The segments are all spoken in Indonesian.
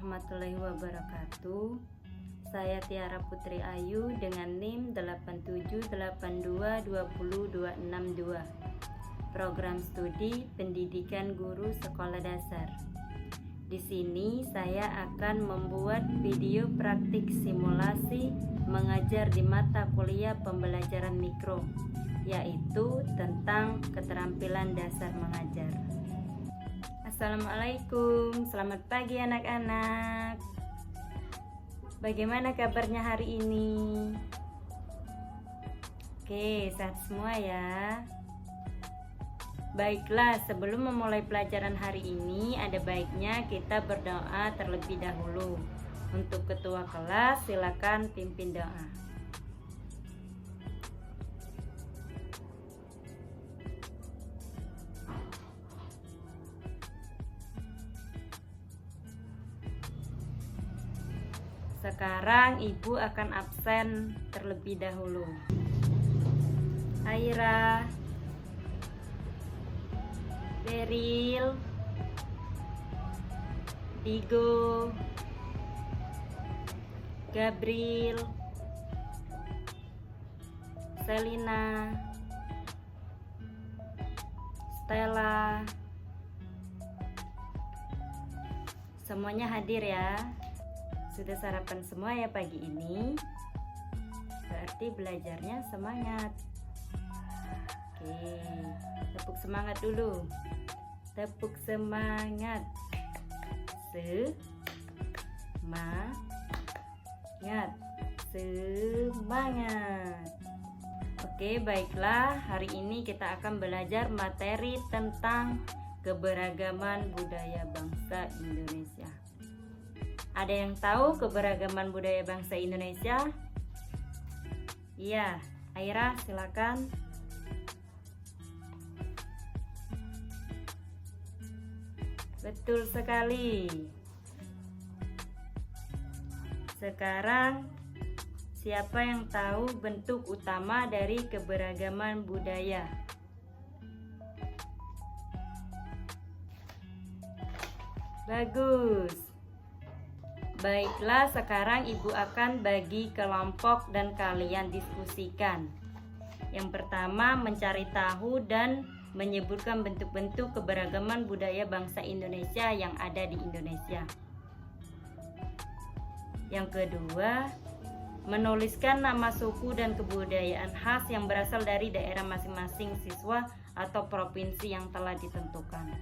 warahmatullahi wabarakatuh. Saya Tiara Putri Ayu dengan NIM 8782200262. Program studi Pendidikan Guru Sekolah Dasar. Di sini saya akan membuat video praktik simulasi mengajar di mata kuliah pembelajaran mikro, yaitu tentang keterampilan dasar mengajar. Assalamualaikum, selamat pagi anak-anak. Bagaimana kabarnya hari ini? Oke, sehat semua ya. Baiklah, sebelum memulai pelajaran hari ini, ada baiknya kita berdoa terlebih dahulu. Untuk ketua kelas, silakan pimpin doa. Sekarang ibu akan absen terlebih dahulu. Aira, Beril, Digo, Gabriel, Selina, Stella, semuanya hadir ya. Sudah sarapan semua ya pagi ini? Berarti belajarnya semangat. Oke, tepuk semangat dulu. Tepuk semangat. Semangat. Oke, baiklah. Hari ini kita akan belajar materi tentang keberagaman budaya bangsa Indonesia. Ada yang tahu keberagaman budaya bangsa Indonesia? Iya, Aira silakan. Betul sekali. Sekarang, siapa yang tahu bentuk utama dari keberagaman budaya? Bagus. Baiklah, sekarang ibu akan bagi kelompok dan kalian diskusikan. Yang pertama, mencari tahu dan menyebutkan bentuk-bentuk keberagaman budaya bangsa Indonesia yang ada di Indonesia. Yang kedua, menuliskan nama suku dan kebudayaan khas yang berasal dari daerah masing-masing siswa atau provinsi yang telah ditentukan.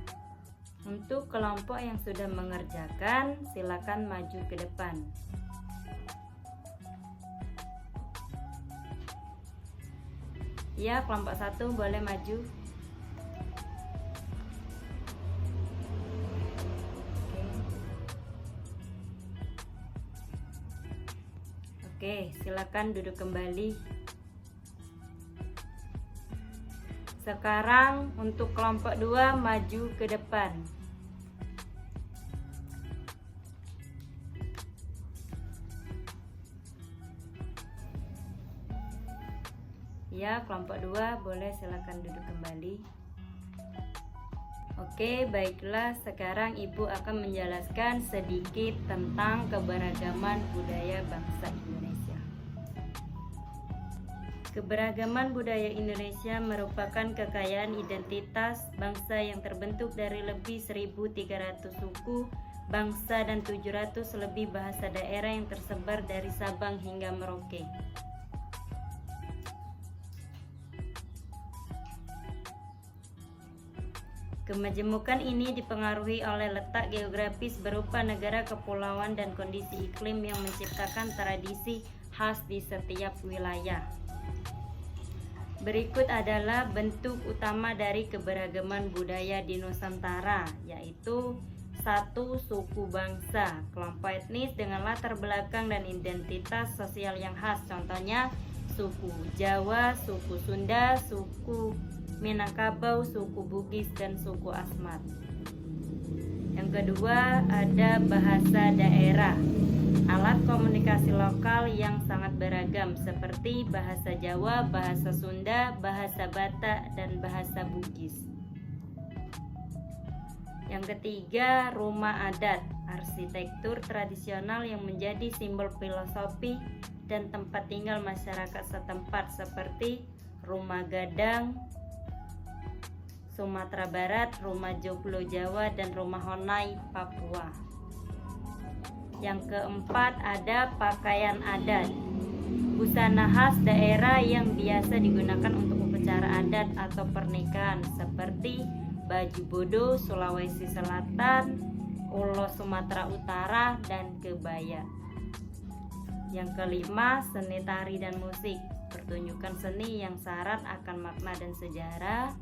Untuk kelompok yang sudah mengerjakan, silakan maju ke depan. Ya, kelompok 1 boleh maju. Oke, silakan duduk kembali. Sekarang untuk kelompok 2 maju ke depan. Ya, kelompok 2 boleh silakan duduk kembali. Oke, baiklah, sekarang ibu akan menjelaskan sedikit tentang keberagaman budaya bangsa Indonesia. Keberagaman budaya Indonesia merupakan kekayaan identitas bangsa yang terbentuk dari lebih 1.300 suku, bangsa dan 700 lebih bahasa daerah yang tersebar dari Sabang hingga Merauke. Kemajemukan ini dipengaruhi oleh letak geografis berupa negara kepulauan dan kondisi iklim yang menciptakan tradisi khas di setiap wilayah. Berikut adalah bentuk utama dari keberagaman budaya di Nusantara, yaitu 1. Suku bangsa, kelompok etnis dengan latar belakang dan identitas sosial yang khas. Contohnya suku Jawa, suku Sunda, suku Minangkabau, suku Bugis, dan suku Asmat. Yang kedua ada bahasa daerah, alat komunikasi lokal yang sangat beragam seperti bahasa Jawa, bahasa Sunda, bahasa Batak, dan bahasa Bugis. Yang ketiga, rumah adat arsitektur tradisional yang menjadi simbol filosofi dan tempat tinggal masyarakat setempat seperti rumah gadang Sumatera Barat, rumah joglo Jawa, dan rumah Honai Papua. Yang keempat ada pakaian adat, busana khas daerah yang biasa digunakan untuk upacara adat atau pernikahan seperti baju bodo Sulawesi Selatan, ulos Sumatera Utara, dan kebaya. Yang kelima, seni tari dan musik, pertunjukan seni yang syarat akan makna dan sejarah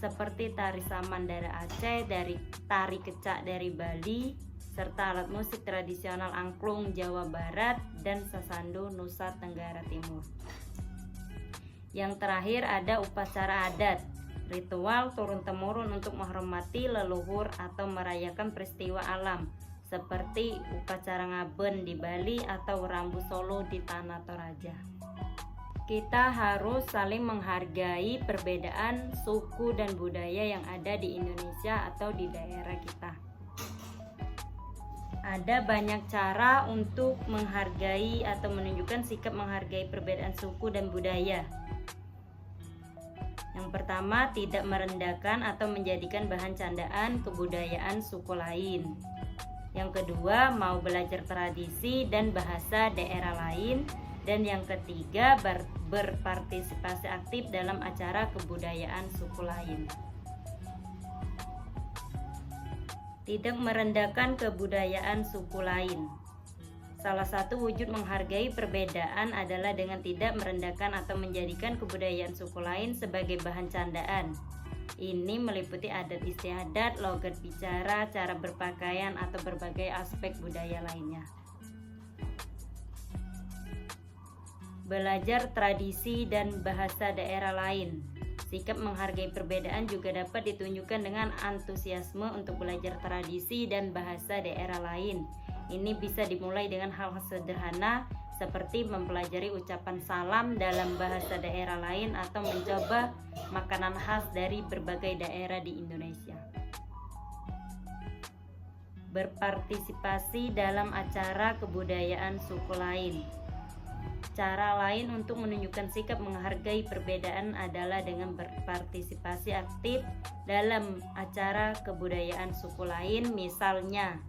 seperti tari Samandara Aceh, tari kecak dari Bali, serta alat musik tradisional angklung Jawa Barat dan sasando Nusa Tenggara Timur. Yang terakhir ada upacara adat, ritual turun-temurun untuk menghormati leluhur atau merayakan peristiwa alam seperti upacara ngaben di Bali atau rambu Solo di Tanah Toraja. Kita harus saling menghargai perbedaan suku dan budaya yang ada di Indonesia atau di daerah kita. Ada banyak cara untuk menghargai atau menunjukkan sikap menghargai perbedaan suku dan budaya. Yang pertama, tidak merendahkan atau menjadikan bahan candaan kebudayaan suku lain. Yang kedua, mau belajar tradisi dan bahasa daerah lain. Dan yang ketiga, berpartisipasi aktif dalam acara kebudayaan suku lain. Tidak merendahkan kebudayaan suku lain. Salah satu wujud menghargai perbedaan adalah dengan tidak merendahkan atau menjadikan kebudayaan suku lain sebagai bahan candaan. Ini meliputi adat istiadat, logat bicara, cara berpakaian, atau berbagai aspek budaya lainnya. Belajar tradisi dan bahasa daerah lain. Sikap menghargai perbedaan juga dapat ditunjukkan dengan antusiasme untuk belajar tradisi dan bahasa daerah lain. Ini bisa dimulai dengan hal sederhana seperti mempelajari ucapan salam dalam bahasa daerah lain atau mencoba makanan khas dari berbagai daerah di Indonesia. Berpartisipasi dalam acara kebudayaan suku lain. Cara lain untuk menunjukkan sikap menghargai perbedaan adalah dengan berpartisipasi aktif dalam acara kebudayaan suku lain, misalnya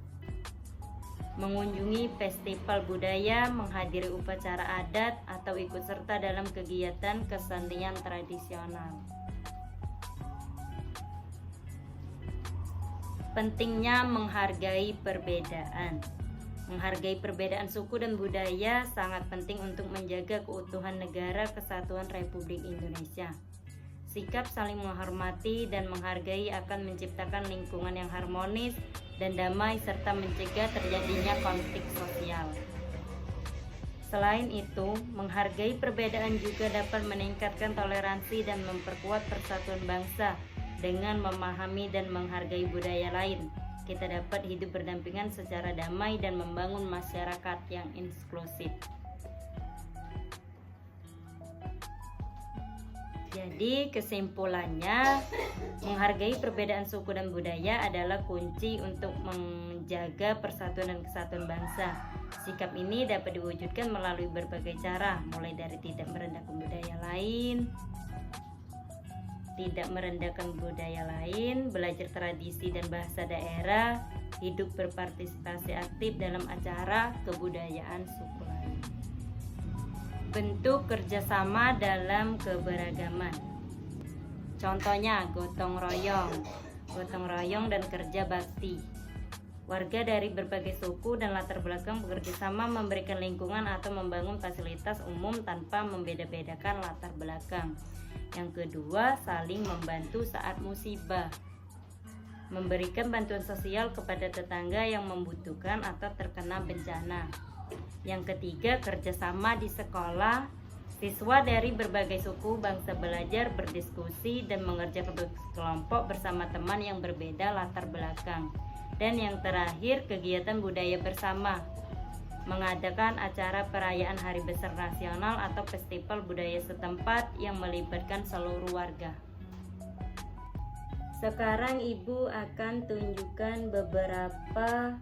mengunjungi festival budaya, menghadiri upacara adat, atau ikut serta dalam kegiatan kesenian tradisional. Pentingnya menghargai perbedaan. Menghargai perbedaan suku dan budaya sangat penting untuk menjaga keutuhan negara kesatuan Republik Indonesia. Sikap saling menghormati dan menghargai akan menciptakan lingkungan yang harmonis dan damai serta mencegah terjadinya konflik sosial. Selain itu, menghargai perbedaan juga dapat meningkatkan toleransi dan memperkuat persatuan bangsa. Dengan memahami dan menghargai budaya lain, kita dapat hidup berdampingan secara damai dan membangun masyarakat yang inklusif. Jadi kesimpulannya, menghargai perbedaan suku dan budaya adalah kunci untuk menjaga persatuan dan kesatuan bangsa. Sikap ini dapat diwujudkan melalui berbagai cara, mulai dari tidak merendahkan budaya lain, belajar tradisi dan bahasa daerah, hidup berpartisipasi aktif dalam acara kebudayaan suku lain. Bentuk kerjasama dalam keberagaman. Contohnya gotong royong dan kerja bakti. Warga dari berbagai suku dan latar belakang bekerja sama memberikan lingkungan atau membangun fasilitas umum tanpa membeda-bedakan latar belakang. Yang kedua, saling membantu saat musibah. Memberikan bantuan sosial kepada tetangga yang membutuhkan atau terkena bencana. Yang ketiga, kerjasama di sekolah. Siswa dari berbagai suku bangsa belajar berdiskusi dan mengerjakan kelompok bersama teman yang berbeda latar belakang. Dan yang terakhir, kegiatan budaya bersama. Mengadakan acara perayaan Hari Besar Nasional atau festival budaya setempat yang melibatkan seluruh warga. Sekarang Ibu akan tunjukkan beberapa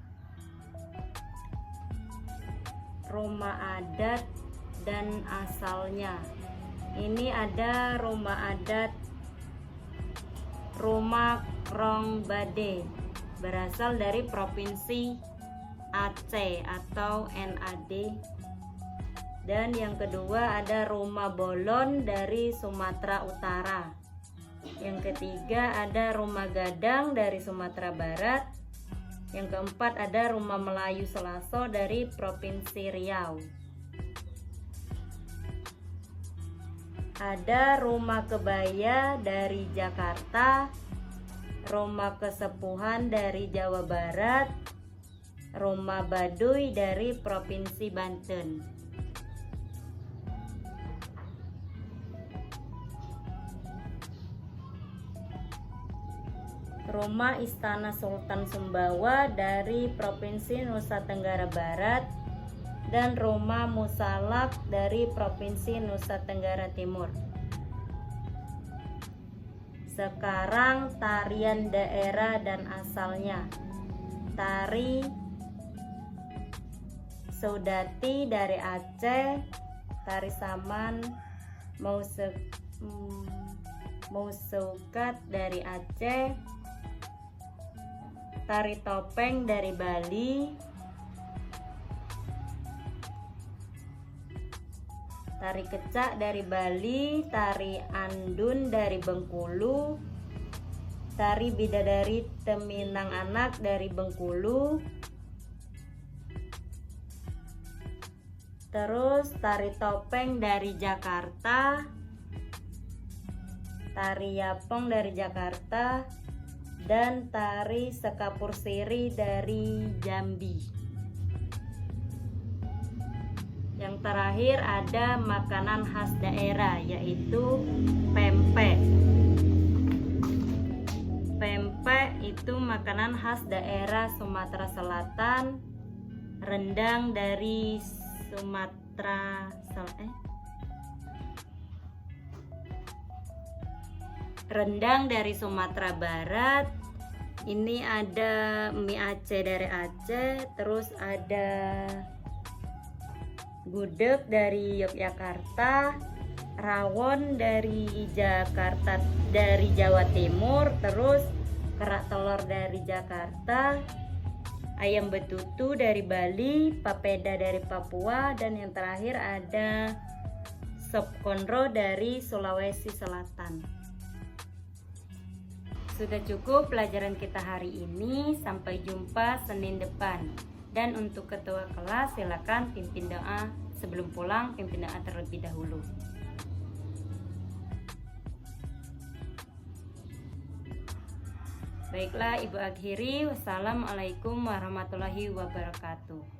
rumah adat dan asalnya. Ini ada rumah adat Rumah Krongbade, berasal dari provinsi Aceh atau NAD. Dan yang kedua ada Rumah Bolon dari Sumatera Utara. Yang ketiga ada Rumah Gadang dari Sumatera Barat. Yang keempat ada Rumah Melayu Selaso dari Provinsi Riau. Ada Rumah Kebaya dari Jakarta, Rumah Kesepuhan dari Jawa Barat, Rumah Baduy dari Provinsi Banten. Rumah Istana Sultan Sumbawa dari Provinsi Nusa Tenggara Barat, dan Rumah Musalak dari Provinsi Nusa Tenggara Timur. Sekarang tarian daerah dan asalnya. Tari Saudati dari Aceh, tari Saman Mausukat dari Aceh, tari topeng dari Bali, tari kecak dari Bali, tari andun dari Bengkulu, tari bidadari Teminang Anak dari Bengkulu, terus tari topeng dari Jakarta, tari yapong dari Jakarta, dan tari sekapur siri dari Jambi. Yang terakhir ada makanan khas daerah, yaitu pempek. Pempek itu makanan khas daerah Sumatera Selatan. Rendang dari Rendang dari Sumatera Barat. Ini ada mie Aceh dari Aceh, terus ada gudeg dari Yogyakarta, rawon dari Jakarta, dari Jawa Timur, terus kerak telur dari Jakarta, ayam betutu dari Bali, papeda dari Papua, dan yang terakhir ada sop konro dari Sulawesi Selatan. Sudah cukup pelajaran kita hari ini, sampai jumpa Senin depan. Dan untuk ketua kelas silakan pimpin doa. Sebelum pulang pimpin doa terlebih dahulu. Baiklah, Ibu akhiri. Wassalamualaikum warahmatullahi wabarakatuh.